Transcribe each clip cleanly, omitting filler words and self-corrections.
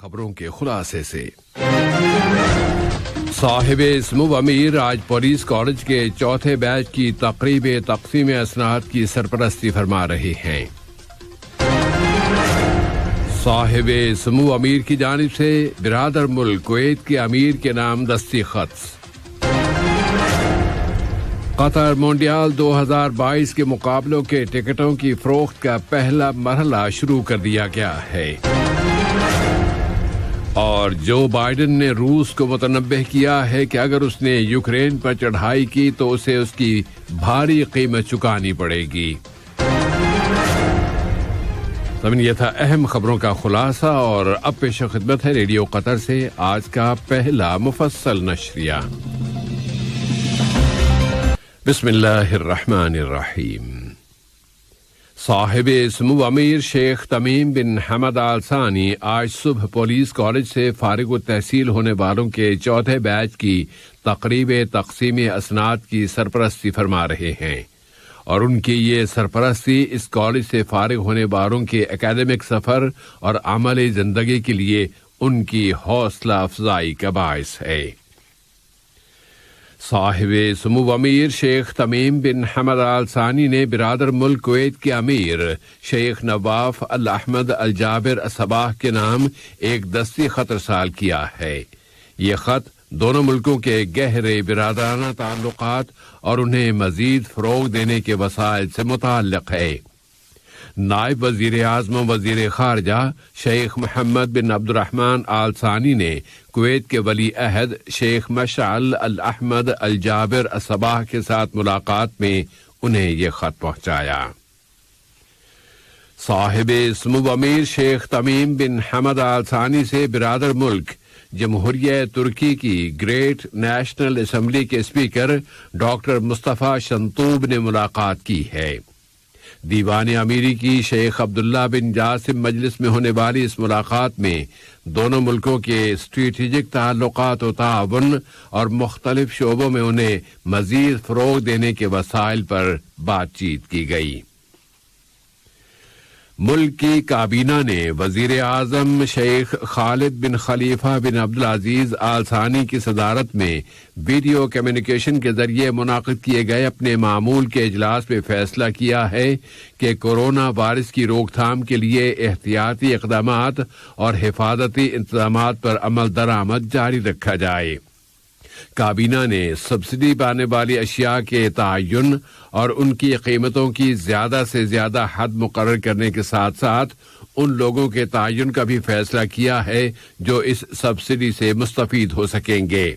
خبروں کے خلاصے سے۔ صاحب سمو امیر آج پولیس کالج کے چوتھے بیچ کی تقریب تقسیم اسناد کی سرپرستی فرما رہے ہیں۔ صاحب سمو امیر کی جانب سے برادر ملک کویت کے امیر کے نام دستی خط۔ قطر موندیال 2022 کے مقابلوں کے ٹکٹوں کی فروخت کا پہلا مرحلہ شروع کر دیا گیا ہے۔ اور جو بائیڈن نے روس کو متنبہ کیا ہے کہ اگر اس نے یوکرین پر چڑھائی کی تو اسے اس کی بھاری قیمت چکانی پڑے گی۔ یہ تھا اہم خبروں کا خلاصہ، اور اب پیش خدمت ہے ریڈیو قطر سے آج کا پہلا مفصل نشریہ۔ بسم اللہ الرحمن الرحیم۔ صاحب سمو امیر شیخ تمیم بن حمد آل ثانی آج صبح پولیس کالج سے فارغ التحصیل ہونے والوں کے چوتھے بیچ کی تقریب تقسیم اسناد کی سرپرستی فرما رہے ہیں، اور ان کی یہ سرپرستی اس کالج سے فارغ ہونے والوں کے اکیڈمک سفر اور عملی زندگی کے لیے ان کی حوصلہ افزائی کا باعث ہے۔ صاحب سمو امیر شیخ تمیم بن حمد آل ثانی نے برادر ملک کویت کے امیر شیخ نواف الاحمد الجابر الصباح کے نام ایک دستی خط ارسال کیا ہے۔ یہ خط دونوں ملکوں کے گہرے برادرانہ تعلقات اور انہیں مزید فروغ دینے کے وسائل سے متعلق ہے۔ نائب وزیر اعظم و وزیر خارجہ شیخ محمد بن عبد الرحمن آل ثانی نے کویت کے ولی عہد شیخ مشعل الاحمد الجابر الصباح کے ساتھ ملاقات میں انہیں یہ خط پہنچایا۔ صاحب سمو امیر شیخ تمیم بن حمد آل ثانی سے برادر ملک جمہوریہ ترکی کی گریٹ نیشنل اسمبلی کے اسپیکر ڈاکٹر مصطفیٰ شنتوب نے ملاقات کی ہے۔ دیوان امیری کی شیخ عبداللہ بن جاسم مجلس میں ہونے والی اس ملاقات میں دونوں ملکوں کے اسٹریٹجک تعلقات و تعاون اور مختلف شعبوں میں انہیں مزید فروغ دینے کے وسائل پر بات چیت کی گئی۔ ملک کی کابینہ نے وزیر اعظم شیخ خالد بن خلیفہ بن عبدالعزیز آل ثانی کی صدارت میں ویڈیو کمیونیکیشن کے ذریعے منعقد کیے گئے اپنے معمول کے اجلاس میں فیصلہ کیا ہے کہ کورونا وائرس کی روک تھام کے لیے احتیاطی اقدامات اور حفاظتی انتظامات پر عمل درآمد جاری رکھا جائے۔ کابینہ نے سبسڈی پانے والی اشیاء کے تعین اور ان کی قیمتوں کی زیادہ سے زیادہ حد مقرر کرنے کے ساتھ ساتھ ان لوگوں کے تعین کا بھی فیصلہ کیا ہے جو اس سبسڈی سے مستفید ہو سکیں گے۔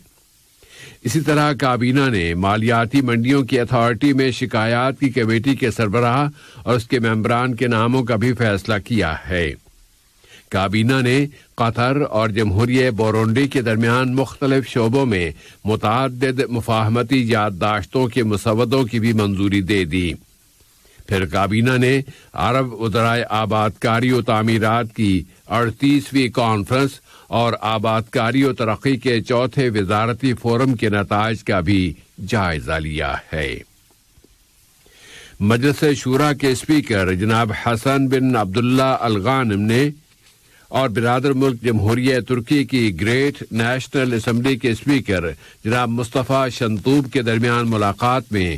اسی طرح کابینہ نے مالیاتی منڈیوں کی اتھارٹی میں شکایات کی کمیٹی کے سربراہ اور اس کے ممبران کے ناموں کا بھی فیصلہ کیا ہے۔ کابینہ نے قطر اور جمہوریہ بورونڈی کے درمیان مختلف شعبوں میں متعدد مفاہمتی یادداشتوں کے مسودوں کی بھی منظوری دے دی۔ پھر کابینہ نے عرب وزرائے آبادکاری و تعمیرات کی 38ویں کانفرنس اور آبادکاری و ترقی کے چوتھے وزارتی فورم کے نتائج کا بھی جائزہ لیا ہے۔ مجلس شورا کے اسپیکر جناب حسن بن عبداللہ الغانم نے اور برادر ملک جمہوریہ ترکی کی گریٹ نیشنل اسمبلی کے اسپیکر جناب مصطفیٰ شنتوب کے درمیان ملاقات میں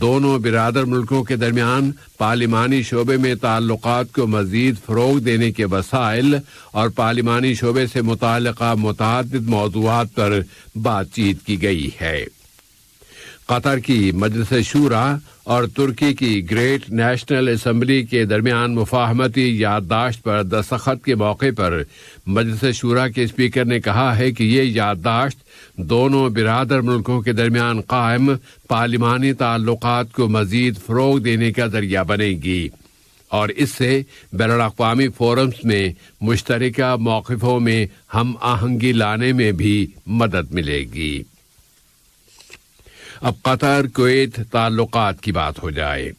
دونوں برادر ملکوں کے درمیان پارلیمانی شعبے میں تعلقات کو مزید فروغ دینے کے وسائل اور پارلیمانی شعبے سے متعلقہ متعدد موضوعات پر بات چیت کی گئی ہے۔ قطر کی مجلس شورا اور ترکی کی گریٹ نیشنل اسمبلی کے درمیان مفاہمتی یادداشت پر دستخط کے موقع پر مجلس شورا کے اسپیکر نے کہا ہے کہ یہ یادداشت دونوں برادر ملکوں کے درمیان قائم پارلیمانی تعلقات کو مزید فروغ دینے کا ذریعہ بنے گی، اور اس سے بین الاقوامی فورمز میں مشترکہ موقفوں میں ہم آہنگی لانے میں بھی مدد ملے گی۔ اب قطر کویت تعلقات کی بات ہو جائے۔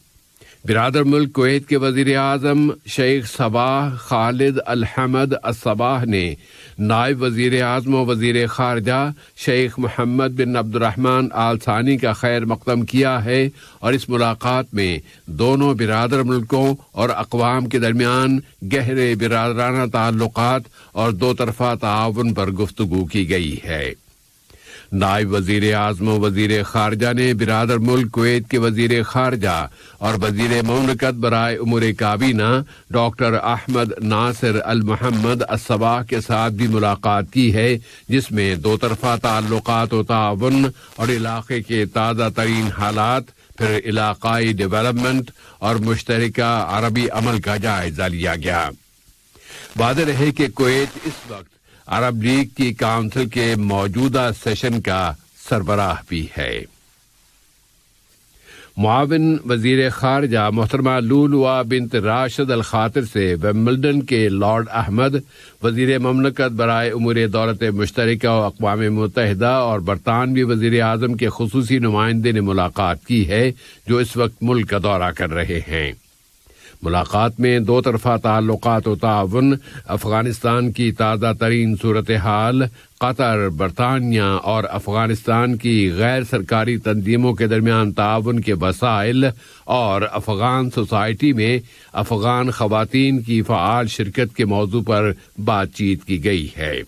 برادر ملک کویت کے وزیر اعظم شیخ صباح خالد الحمد الصباح نے نائب وزیر اعظم و وزیر خارجہ شیخ محمد بن عبد الرحمن آل ثانی کا خیر مقدم کیا ہے اور اس ملاقات میں دونوں برادر ملکوں اور اقوام کے درمیان گہرے برادرانہ تعلقات اور دو طرفہ تعاون پر گفتگو کی گئی ہے۔ نائب وزیر اعظم و وزیر خارجہ نے برادر ملک کویت کے وزیر خارجہ اور وزیر مملکت برائے امور کابینہ ڈاکٹر احمد ناصر المحمد الصباح کے ساتھ بھی ملاقات کی ہے، جس میں دو طرفہ تعلقات و تعاون اور علاقے کے تازہ ترین حالات، پھر علاقائی ڈیولپمنٹ اور مشترکہ عربی عمل کا جائزہ لیا گیا۔ واضح رہے کہ کویت اس وقت عرب لیگ کی کونسل کے موجودہ سیشن کا سربراہ بھی ہے۔ معاون وزیر خارجہ محترمہ لولوا بنت راشد الخاطر سے ومبلڈن کے لارڈ احمد، وزیر مملکت برائے امور دولت مشترکہ و اقوام متحدہ اور برطانوی وزیر اعظم کے خصوصی نمائندے نے ملاقات کی ہے، جو اس وقت ملک کا دورہ کر رہے ہیں۔ ملاقات میں دو طرفہ تعلقات و تعاون، افغانستان کی تازہ ترین صورتحال، قطر، برطانیہ اور افغانستان کی غیر سرکاری تنظیموں کے درمیان تعاون کے وسائل اور افغان سوسائٹی میں افغان خواتین کی فعال شرکت کے موضوع پر بات چیت کی گئی ہے۔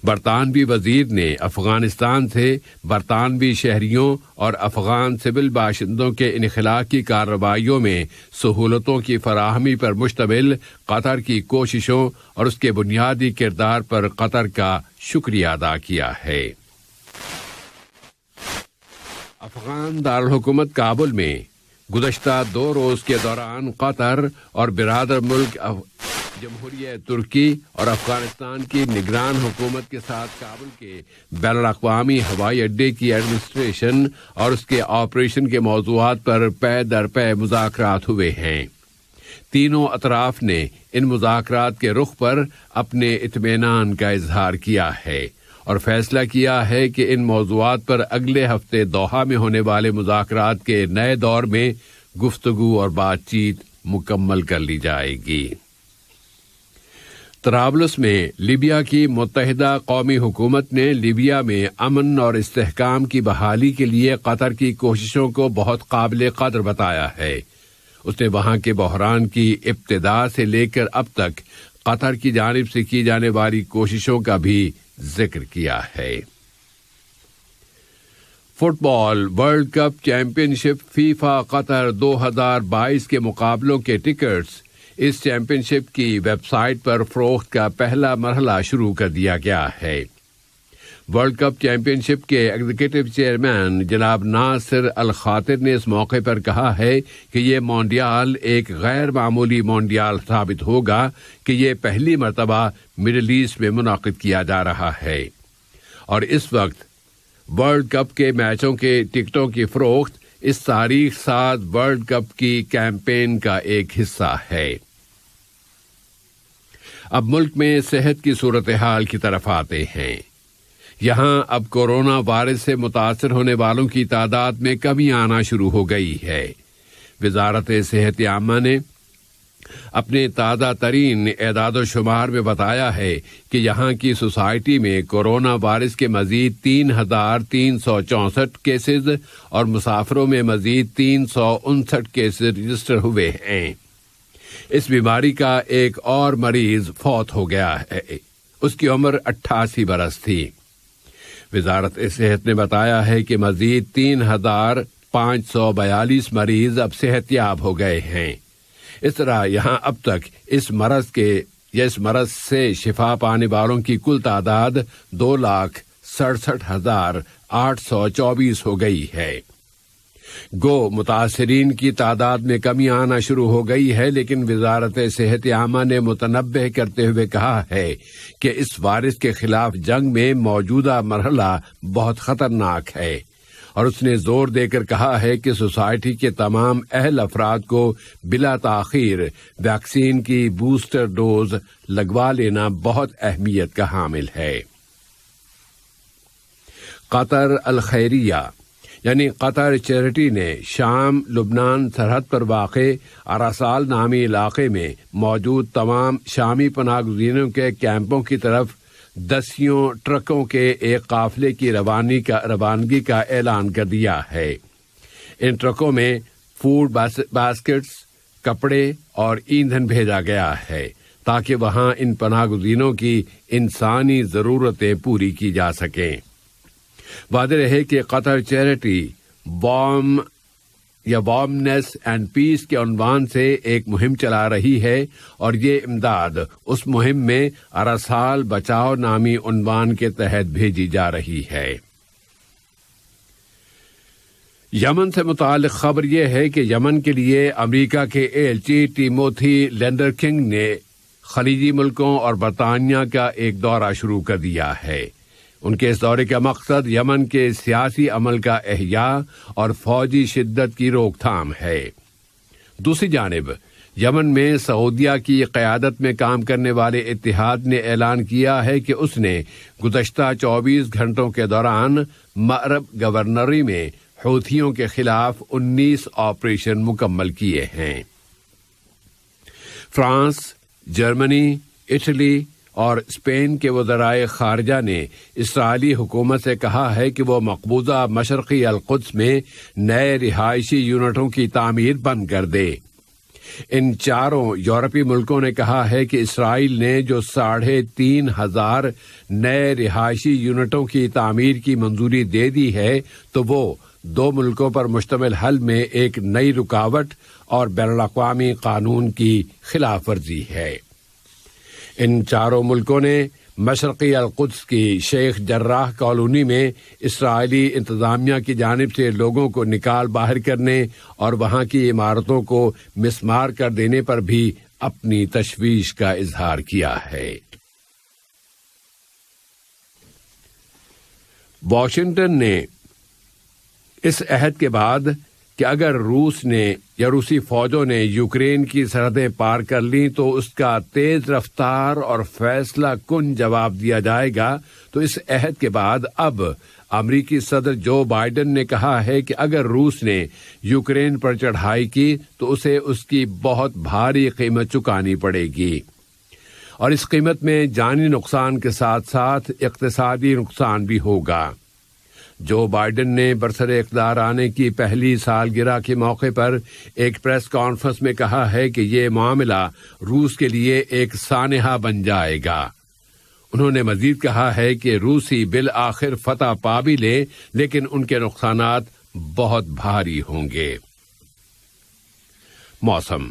برطانوی وزیر نے افغانستان سے برطانوی شہریوں اور افغان سول باشندوں کے انخلاقی کارروائیوں میں سہولتوں کی فراہمی پر مشتمل قطر کی کوششوں اور اس کے بنیادی کردار پر قطر کا شکریہ ادا کیا ہے۔ افغان دارالحکومت کابل میں گزشتہ 2 روز کے دوران قطر اور برادر ملک جمہوریہ ترکی اور افغانستان کی نگران حکومت کے ساتھ کابل کے بین الاقوامی ہوائی اڈے کی ایڈمنسٹریشن اور اس کے آپریشن کے موضوعات پر پے در پے مذاکرات ہوئے ہیں۔ تینوں اطراف نے ان مذاکرات کے رخ پر اپنے اطمینان کا اظہار کیا ہے اور فیصلہ کیا ہے کہ ان موضوعات پر اگلے ہفتے دوحہ میں ہونے والے مذاکرات کے نئے دور میں گفتگو اور بات چیت مکمل کر لی جائے گی۔ طرابلس میں لیبیا کی متحدہ قومی حکومت نے لیبیا میں امن اور استحکام کی بحالی کے لیے قطر کی کوششوں کو بہت قابل قدر بتایا ہے۔ اس نے وہاں کے بحران کی ابتدا سے لے کر اب تک قطر کی جانب سے کی جانے والی کوششوں کا بھی ذکر کیا ہے۔ فٹ بال ورلڈ کپ چیمپئن شپ فیفا قطر 2022 کے مقابلوں کے ٹکٹس اس چیمپئن شپ کی ویب سائٹ پر فروخت کا پہلا مرحلہ شروع کر دیا گیا ہے۔ ورلڈ کپ چیمپئن شپ کے ایگزیکٹو چیئرمین جناب ناصر الخاطر نے اس موقع پر کہا ہے کہ یہ موندیال ایک غیر معمولی موندیال ثابت ہوگا کہ یہ پہلی مرتبہ مڈل ایسٹ میں منعقد کیا جا رہا ہے، اور اس وقت ورلڈ کپ کے میچوں کے ٹکٹوں کی فروخت اس تاریخ ساز ورلڈ کپ کی کیمپین کا ایک حصہ ہے۔ اب ملک میں صحت کی صورتحال کی طرف آتے ہیں۔ یہاں اب کورونا وائرس سے متاثر ہونے والوں کی تعداد میں کمی آنا شروع ہو گئی ہے۔ وزارت صحت عامہ نے اپنے تازہ ترین اعداد و شمار میں بتایا ہے کہ یہاں کی سوسائٹی میں کورونا وائرس کے مزید 3,364 کیسز اور مسافروں میں مزید 359 کیسز رجسٹر ہوئے ہیں۔ اس بیماری کا ایک اور مریض فوت ہو گیا ہے، اس کی عمر 88 برس تھی۔ وزارت صحت نے بتایا ہے کہ مزید 3,542 مریض اب صحت یاب ہو گئے ہیں۔ اس طرح یہاں اب تک اس مرض سے شفا پانے والوں کی کل تعداد 2,67,824 ہو گئی ہے۔ گو متاثرین کی تعداد میں کمی آنا شروع ہو گئی ہے، لیکن وزارت صحت عامہ نے متنبہ کرتے ہوئے کہا ہے کہ اس وائرس کے خلاف جنگ میں موجودہ مرحلہ بہت خطرناک ہے، اور اس نے زور دے کر کہا ہے کہ سوسائٹی کے تمام اہل افراد کو بلا تاخیر ویکسین کی بوسٹر ڈوز لگوا لینا بہت اہمیت کا حامل ہے۔ قطر الخیریہ یعنی قطر چیریٹی نے شام لبنان سرحد پر واقع اراسال نامی علاقے میں موجود تمام شامی پناہ گزینوں کے کیمپوں کی طرف 10 ٹرکوں کے ایک قافلے کی روانگی کا اعلان کر دیا ہے۔ ان ٹرکوں میں فوڈ باسکٹس، کپڑے اور ایندھن بھیجا گیا ہے تاکہ وہاں ان پناہ گزینوں کی انسانی ضرورتیں پوری کی جا سکیں۔ واضح رہے کہ قطر چیریٹی وارمنیس اینڈ پیس کے عنوان سے ایک مہم چلا رہی ہے اور یہ امداد اس مہم میں اراسال بچاؤ نامی عنوان کے تحت بھیجی جا رہی ہے۔ یمن سے متعلق خبر یہ ہے کہ یمن کے لیے امریکہ کے ایلچی ٹیموتھی لینڈر کنگ نے خلیجی ملکوں اور برطانیہ کا ایک دورہ شروع کر دیا ہے۔ ان کے اس دورے کا مقصد یمن کے سیاسی عمل کا احیاء اور فوجی شدت کی روک تھام ہے۔ دوسری جانب یمن میں سعودیہ کی قیادت میں کام کرنے والے اتحاد نے اعلان کیا ہے کہ اس نے گزشتہ 24 گھنٹوں کے دوران مأرب گورنری میں حوثیوں کے خلاف 19 آپریشن مکمل کیے ہیں۔ فرانس، جرمنی، اٹلی اور اسپین کے وزرائے خارجہ نے اسرائیلی حکومت سے کہا ہے کہ وہ مقبوضہ مشرقی القدس میں نئے رہائشی یونٹوں کی تعمیر بند کر دے۔ ان چاروں یورپی ملکوں نے کہا ہے کہ اسرائیل نے جو 3,500 نئے رہائشی یونٹوں کی تعمیر کی منظوری دے دی ہے تو وہ 2 ملکوں پر مشتمل حل میں ایک نئی رکاوٹ اور بین الاقوامی قانون کی خلاف ورزی ہے۔ ان چاروں ملکوں نے مشرقی القدس کی شیخ جراح کالونی میں اسرائیلی انتظامیہ کی جانب سے لوگوں کو نکال باہر کرنے اور وہاں کی عمارتوں کو مسمار کر دینے پر بھی اپنی تشویش کا اظہار کیا ہے۔ واشنگٹن نے اس عہد کے بعد کہ اگر روس نے یا روسی فوجوں نے یوکرین کی سرحدیں پار کر لیں تو اس کا تیز رفتار اور فیصلہ کن جواب دیا جائے گا، تو اس عہد کے بعد اب امریکی صدر جو بائیڈن نے کہا ہے کہ اگر روس نے یوکرین پر چڑھائی کی تو اسے اس کی بہت بھاری قیمت چکانی پڑے گی، اور اس قیمت میں جانی نقصان کے ساتھ ساتھ اقتصادی نقصان بھی ہوگا۔ جو بائیڈن نے برسر اقتدار آنے کی پہلی سالگرہ کے موقع پر ایک پریس کانفرنس میں کہا ہے کہ یہ معاملہ روس کے لیے ایک سانحہ بن جائے گا۔ انہوں نے مزید کہا ہے کہ روسی بالآخر فتح پا بھی لیں لیکن ان کے نقصانات بہت بھاری ہوں گے۔ موسم۔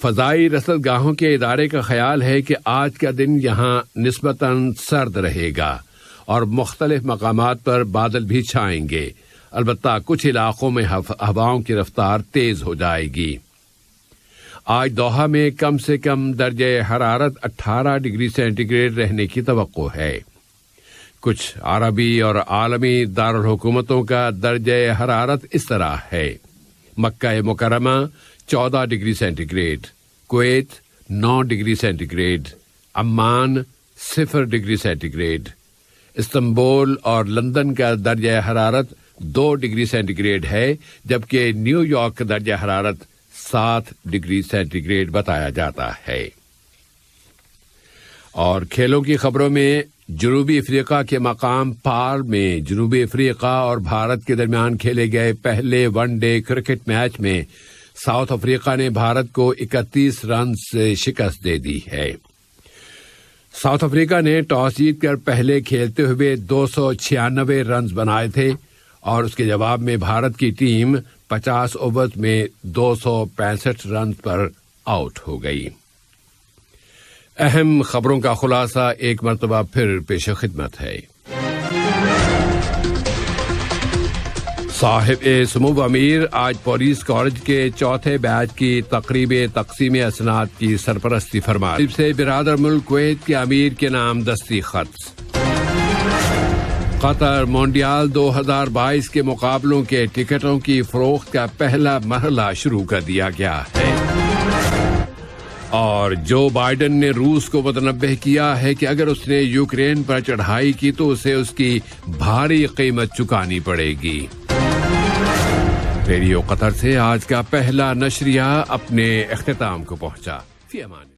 فضائی رصد گاہوں کے ادارے کا خیال ہے کہ آج کا دن یہاں نسبتاً سرد رہے گا اور مختلف مقامات پر بادل بھی چھائیں گے، البتہ کچھ علاقوں میں ہواؤں کی رفتار تیز ہو جائے گی۔ آج دوحہ میں کم سے کم درجہ حرارت 18 ڈگری سینٹی گریڈ رہنے کی توقع ہے۔ کچھ عربی اور عالمی دارالحکومتوں کا درجہ حرارت اس طرح ہے: مکہ مکرمہ 14 degree centigrade, Kuwait 9 degree centigrade, Oman 0 degree centigrade, Istanbul اور لندن کا درجہ حرارت 2 ڈگری سینٹی گریڈ ہے، جبکہ نیو یارک کا درجہ حرارت 7 ڈگری سینٹی گریڈ بتایا جاتا ہے۔ اور کھیلوں کی خبروں میں جنوبی افریقہ کے مقام پال میں جنوبی افریقہ اور بھارت کے درمیان کھیلے گئے پہلے ون ڈے کرکٹ میچ میں ساؤتھ افریقہ نے بھارت کو 31 رن سے شکست دے دی ہے۔ ساؤتھ افریقہ نے ٹاس جیت کر پہلے کھیلتے ہوئے 296 رنز بنائے تھے اور اس کے جواب میں بھارت کی ٹیم 50 اوورز میں 265 رنز پر آؤٹ ہو گئی۔ اہم خبروں کا خلاصہ ایک مرتبہ پھر پیش خدمت ہے۔ صاحب سمو امیر آج پولیس کالج کے چوتھے بیچ کی تقریب تقسیم اسناد کی سرپرستی فرما سے برادر ملک کویت کے امیر کے نام دستی خط۔ قطر مونڈیال 2022 کے مقابلوں کے ٹکٹوں کی فروخت کا پہلا مرحلہ شروع کر دیا گیا ہے۔ اور جو بائیڈن نے روس کو متنبہ کیا ہے کہ اگر اس نے یوکرین پر چڑھائی کی تو اسے اس کی بھاری قیمت چکانی پڑے گی۔ ریڈیو قطر سے آج کا پہلا نشریہ اپنے اختتام کو پہنچا۔ فی امان۔